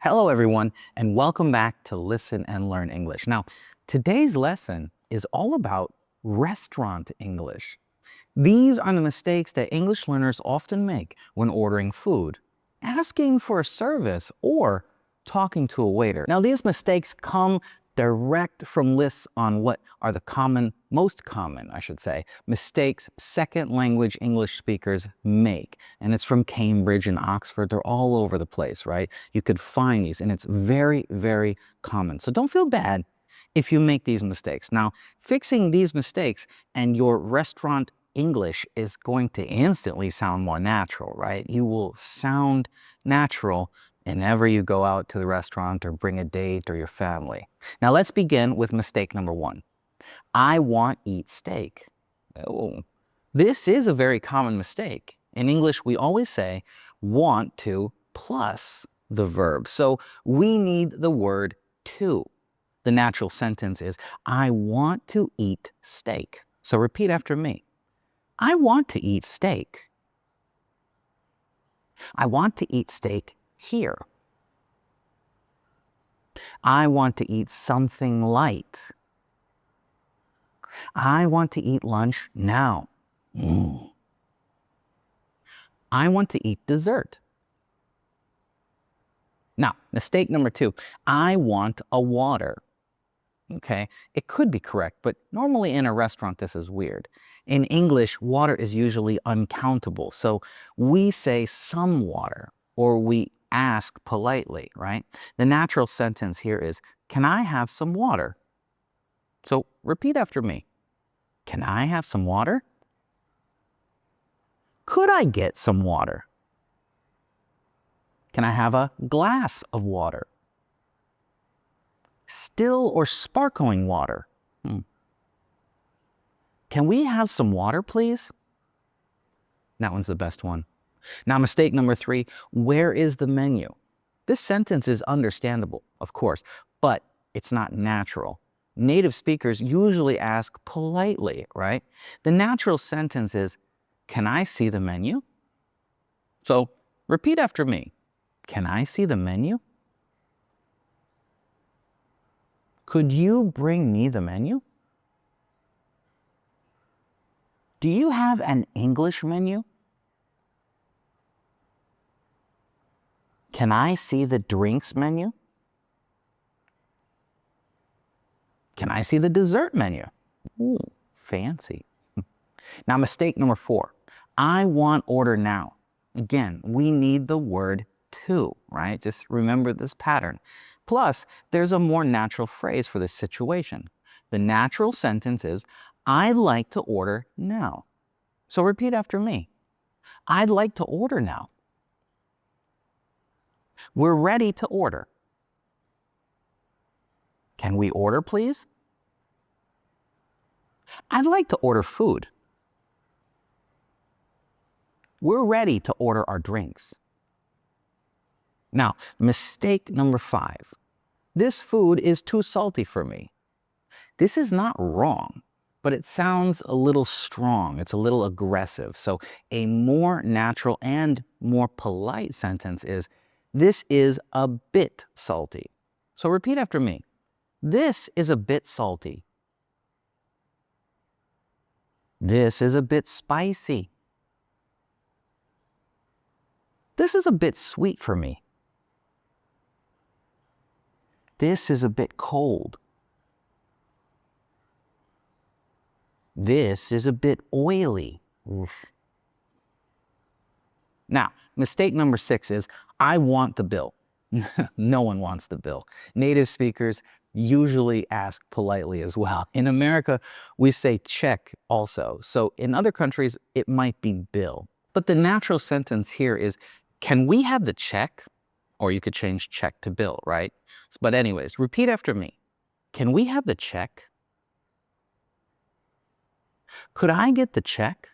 Hello, everyone, and welcome back to Listen and Learn English. Now, today's lesson is all about restaurant English. These are the mistakes that English learners often make when ordering food, asking for a service, or talking to a waiter. Now, these mistakes come direct from lists on what are the most common, mistakes second language English speakers make. And it's from Cambridge and Oxford. They're all over the place, right? You could find these, and it's very, very common. So don't feel bad if you make these mistakes. Now, fixing these mistakes and your restaurant English is going to instantly sound more natural, right? You will sound natural whenever you go out to the restaurant or bring a date or your family. Now let's begin with mistake number one. I want eat steak. Oh, this is a very common mistake. In English, we always say want to plus the verb. So we need the word to. The natural sentence is, I want to eat steak. So repeat after me. I want to eat steak. I want to eat steak here. I want to eat something light. I want to eat lunch now. I want to eat dessert. Now, mistake number two, I want a water. Okay, it could be correct, but normally in a restaurant, this is weird. In English, water is usually uncountable. So we say some water, or we ask politely, right? The natural sentence here is, can I have some water? So repeat after me. Can I have some water? Could I get some water? Can I have a glass of water? Still or sparkling water? Can we have some water, please? That one's the best one. Now, mistake number three, where is the menu? This sentence is understandable, of course, but it's not natural. Native speakers usually ask politely, right? The natural sentence is, can I see the menu? So repeat after me. Can I see the menu? Could you bring me the menu? Do you have an English menu? Can I see the drinks menu? Can I see the dessert menu? Ooh, fancy. Now, mistake number four. I want order now. Again, we need the word to, right? Just remember this pattern. Plus, there's a more natural phrase for this situation. The natural sentence is, I'd like to order now. So repeat after me. I'd like to order now. We're ready to order. Can we order, please? I'd like to order food. We're ready to order our drinks. Now, mistake number five. This food is too salty for me. This is not wrong, but it sounds a little strong. It's a little aggressive. So a more natural and more polite sentence is, this is a bit salty. So repeat after me. This is a bit salty. This is a bit spicy. This is a bit sweet for me. This is a bit cold. This is a bit oily. Oof. Now, mistake number six is, I want the bill. No one wants the bill. Native speakers usually ask politely as well. In America, we say check also. So in other countries, it might be bill. But the natural sentence here is, can we have the check? Or you could change check to bill, right? But anyways, repeat after me. Can we have the check? Could I get the check?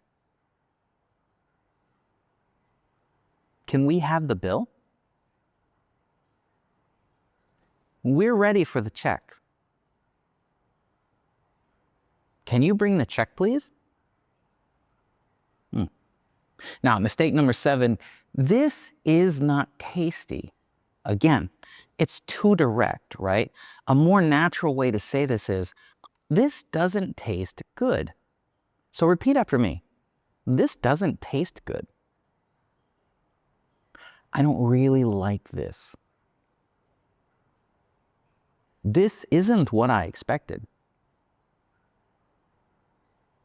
Can we have the bill? We're ready for the check. Can you bring the check, please? Now, mistake number seven, this is not tasty. Again, it's too direct, right? A more natural way to say this is, this doesn't taste good. So repeat after me. This doesn't taste good. I don't really like this. This isn't what I expected.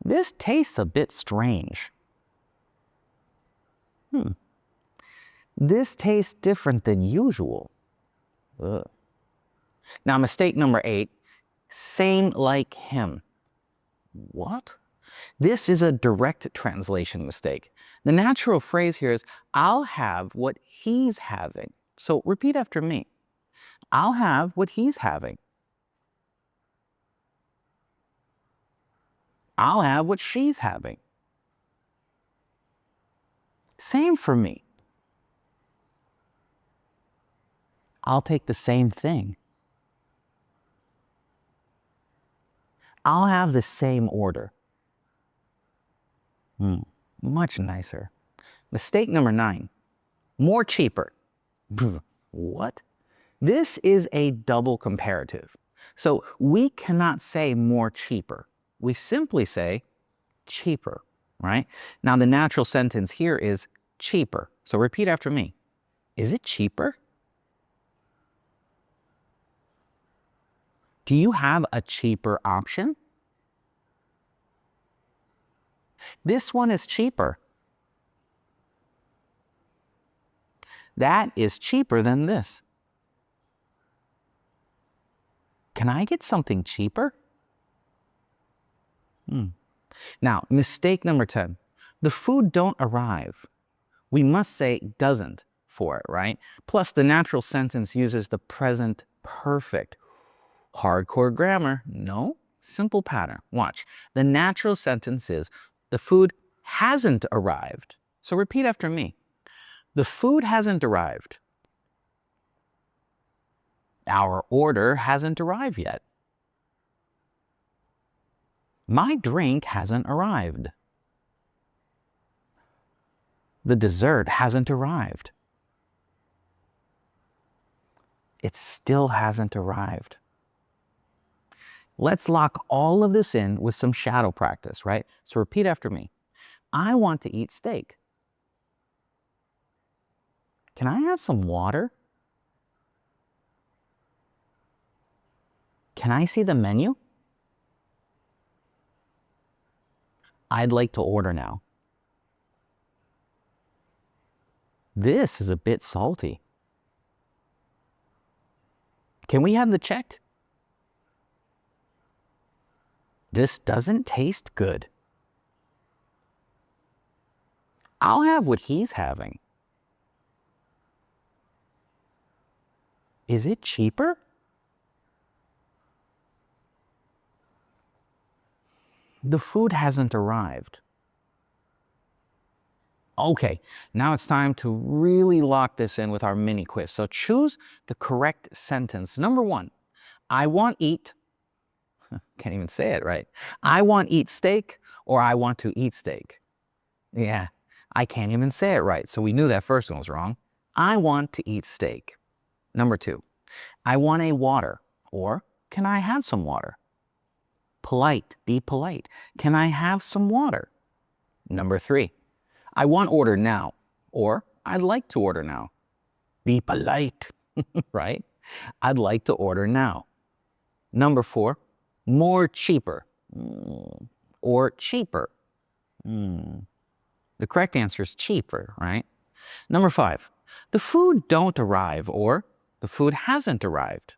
This tastes a bit strange. This tastes different than usual. Ugh. Now, mistake number 8, same like him. What? This is a direct translation mistake. The natural phrase here is, I'll have what he's having. So repeat after me. I'll have what he's having. I'll have what she's having. Same for me. I'll take the same thing. I'll have the same order. Much nicer. Mistake number 9, more cheaper. What? This is a double comparative. So we cannot say more cheaper. We simply say cheaper, right? Now the natural sentence here is cheaper. So repeat after me. Is it cheaper? Do you have a cheaper option? This one is cheaper. That is cheaper than this. Can I get something cheaper? Now, mistake number 10. The food don't arrive. We must say doesn't for it, right? Plus, the natural sentence uses the present perfect. Hardcore grammar. No, simple pattern. Watch. The natural sentence is, the food hasn't arrived. So repeat after me. The food hasn't arrived. Our order hasn't arrived yet. My drink hasn't arrived. The dessert hasn't arrived. It still hasn't arrived. Let's lock all of this in with some shadow practice, right? So repeat after me. I want to eat steak. Can I have some water? Can I see the menu? I'd like to order now. This is a bit salty. Can we have the check? This doesn't taste good. I'll have what he's having. Is it cheaper? The food hasn't arrived. Okay, now it's time to really lock this in with our mini quiz. So choose the correct sentence. Number 1, I want eat, can't even say it right. I want eat steak, or I want to eat steak. Yeah, I can't even say it right. So we knew that first one was wrong. I want to eat steak. Number 2, I want a water, or can I have some water? Polite, be polite. Can I have some water? Number 3, I want order now, or I'd like to order now. Be polite, right? I'd like to order now. Number 4, more cheaper, or cheaper. The correct answer is cheaper, right? Number 5, the food don't arrive, or the food hasn't arrived.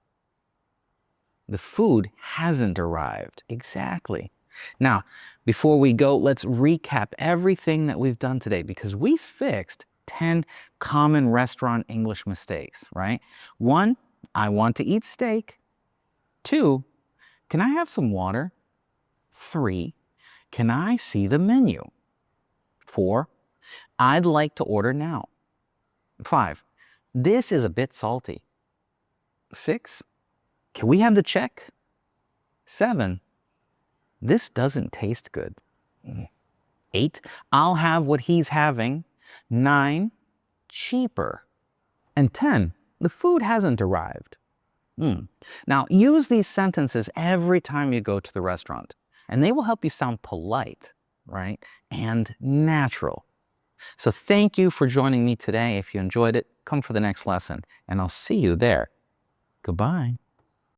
The food hasn't arrived. Exactly. Now, before we go, let's recap everything that we've done today, because we fixed 10 common restaurant English mistakes, right? 1, I want to eat steak. 2, can I have some water? 3, can I see the menu? 4, I'd like to order now. 5, this is a bit salty. 6, can we have the check? 7, this doesn't taste good. 8, I'll have what he's having. 9, cheaper. And 10, The food hasn't arrived. Now, use these sentences every time you go to the restaurant, and they will help you sound polite, right, and natural. So thank you for joining me today. If you enjoyed it, come for the next lesson, and I'll see you there. Goodbye.